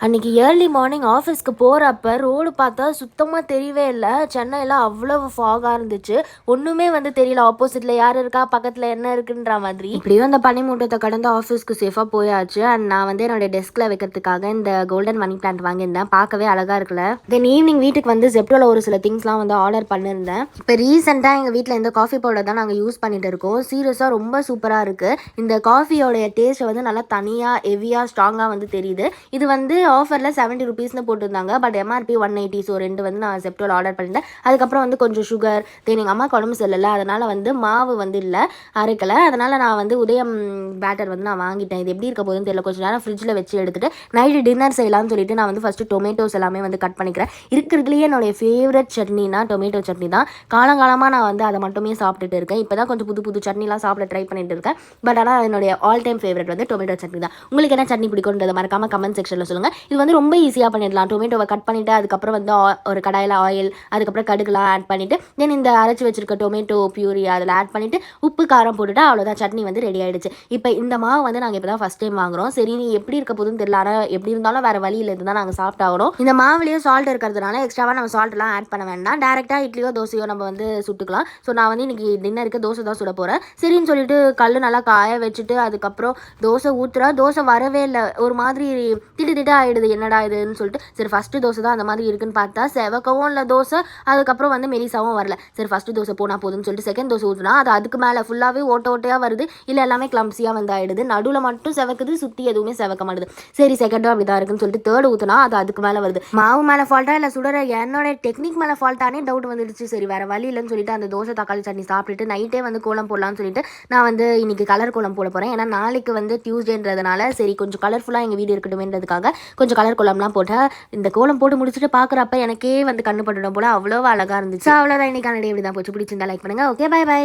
அன்றைக்கி early morning ஆஃபீஸ்க்கு போகிறப்ப ரோடு பார்த்தா சுத்தமாக தெரியவே இல்லை. சென்னையில் அவ்வளவு ஃபாகாக இருந்துச்சு. ஒன்றுமே வந்து தெரியல. ஆப்போசிட்டில் யார் இருக்கா, பக்கத்தில் என்ன இருக்குன்ற மாதிரி. இப்படியும் அந்த பனிமூட்டத்தை கடந்து ஆஃபீஸ்க்கு சேஃபாக போயாச்சு. அண்ட் நான் வந்து என்னோட டெஸ்கில் வைக்கிறதுக்காக இந்த கோல்டன் மணி பிளான்ட் வாங்கியிருந்தேன். பார்க்கவே அழகாக இருக்குல்ல. தென் ஈவினிங் வீட்டுக்கு வந்து ஜெப்டோவில் ஒரு சில திங்ஸ்லாம் வந்து ஆர்டர் பண்ணியிருந்தேன். இப்போ ரீசெண்டாக எங்கள் வீட்டில் இந்த காஃபி பவுடர் தான் நாங்கள் யூஸ் பண்ணிட்டு இருக்கோம். சீரியஸாக ரொம்ப சூப்பராக இருக்குது. இந்த காஃபியோடைய டேஸ்ட்டை வந்து நல்லா தனியாக ஹெவியாக ஸ்ட்ராங்காக வந்து தெரியுது. இது வந்து ஆஃபரில் 70 ருபீஸ்னு போட்டிருந்தாங்க. But MRP 180. ஸோ 2 வந்து நான் ஜெப்டோவில் ஆர்டர் பண்ணிட்டேன். அதுக்கப்புறம் வந்து கொஞ்சம் சுகர், தென் எங்கள் அம்மாவுக்கு உடம்பு சரியில்லை, அதனால் வந்து மாவு வந்து இல்லை, அரைக்கலை. அதனால் நான் வந்து உதயம் பேட்டர் வந்து நான் வாங்கிட்டேன். இது எப்படி இருக்க போதுன்னு தெரியல. கொஞ்சம் நேரம் ஃப்ரிட்ஜில் வச்சு எடுத்துகிட்டு நைட்டு டின்னர் செய்யலாம்னு சொல்லிட்டு நான் வந்து ஃபஸ்ட்டு டொமேட்டோஸ் எல்லாமே வந்து கட் பண்ணிக்கிறேன். இருக்கிறதுலேயே என்னுடைய ஃபேவரட் சட்னினா டொமேட்டோ சட்னி தான். காலங்காலமாக நான் வந்து அதை மட்டுமே சாப்பிட்டுட்டு இருக்கேன். இப்போ தான் கொஞ்சம் புது புது சட்னிலாம் சாப்பிட ட்ரை பண்ணிட்டு இருக்கேன். பட் ஆனால் என்னுடைய ஆல் டைம் ஃபேவரட் வந்து டொமேட்டோ சட்னி தான். உங்களுக்கு என்ன சட்னி பிடிக்கும்ன்றதை மறக்காமல் கமெண்ட் செக்ஷனில் சொல்லுங்கள். இது வந்து ரொம்ப ஈஸியாக பண்ணிடலாம். டொமேட்டோவை கட் பண்ணிவிட்டு அதுக்கப்புறம் வந்து ஒரு கடாயில் ஆயில், அதுக்கப்புறம் கடுகுலாம் ஆட் பண்ணிவிட்டு தென் இந்த அரைச்சி வச்சிருக்க டொமேட்டோ பியூரி அதில் ஆட் பண்ணிவிட்டு உப்பு காரம் போட்டுவிட்டு அவ்வளோதான், சட்னி வந்து ரெடி ஆகிடுச்சு. இப்போ இந்த மாவு வந்து நாங்கள் இப்போ தான் ஃபஸ்ட் டைம் வாங்குகிறோம். சரி, நீ எப்படி இருக்க போதுன்னு தெரியல. ஆனால் எப்படி இருந்தாலும் வேறு வழியில் இருந்து தான் நாங்கள் சாப்பிட்டாகணும். இந்த மாவுலேயே சால்ட் இருக்கிறதுனால எக்ஸ்ட்ராவாக நம்ம சால்ட்லாம் ஆட் பண்ண வேண்டாம். டேரெக்டாக இட்லியோ தோசையோ நம்ம வந்து சுட்டுக்கலாம். ஸோ நான் வந்து இன்றைக்கி டின்னருக்கு தோசை தான் சுட போகிறேன். சரின்னு சொல்லிட்டு கல் நல்லா காய வச்சுட்டு அதுக்கப்புறம் தோசை ஊற்றுறா. தோசை வரவே இல்லை, ஒரு மாதிரி திட்டு திட்டு ஆகிடுது. என்னடா இதுன்னு சொல்லிட்டு சரி ஃபஸ்ட்டு தோசை தான் அந்த மாதிரி இருக்குன்னு பார்த்தா செவக்கவும் இல்லை தோசை, அதுக்கப்புறம் வந்து மெலிசாவும் வரல. சரி ஃபஸ்ட்டு தோசை போனால் போதுன்னு சொல்லிட்டு செகண்ட் தோசை ஊற்றினா அது அதுக்கு மேலே ஃபுல்லாகவே ஓட்டையாக வருது. இல்லை எல்லாமே கிளம்ஸியாக வந்து ஆகிடுது. நடுவில் மட்டும் செவக்குது, சுற்றி எதுவுமே செவக்க மாட்டுது. சரி செகண்டும் அப்படி தான் இருக்குன்னு சொல்லிட்டு தேர்டு ஊற்றினா அது அதுக்கு மேலே வருது. மாவு மேலே ஃபால்ட்டா இல்லை சுடற என்னோட டெக்னிக் மேலே ஃபால்ட்டானே டவுட் வந்துடுச்சு. சரி வேறு வழி இல்லைன்னு சொல்லிட்டு அந்த தோசை தக்காளி சட்னி சாப்பிட்டுட்டு நைட்டே வந்து கோலம் போடலான்னு சொல்லிட்டு நான் வந்து இன்னைக்கு கலர் கோலம் போட போகிறேன். ஏன்னா நாளைக்கு வந்து டியூஸ்டேன்றதுனால சரி கொஞ்சம் கலர்ஃபுல்லாக எங்கள் வீடு இருக்கட்டும்ன்றதுக்காக கொஞ்சம் கலர் கோலம்லாம் போட்டால் இந்த கோலம் போட்டு முடிச்சுட்டு பார்க்குறப்ப எனக்கே வந்து கண்ணு பட்டுடும் போல் அவ்வளோ அழகாக இருந்துச்சு. அவ்வளோதான், இன்னைக்கான டே இப்படி தான் போச்சு. பிடிச்சிருந்தா லைக் பண்ணுங்கள். Okay, bye by.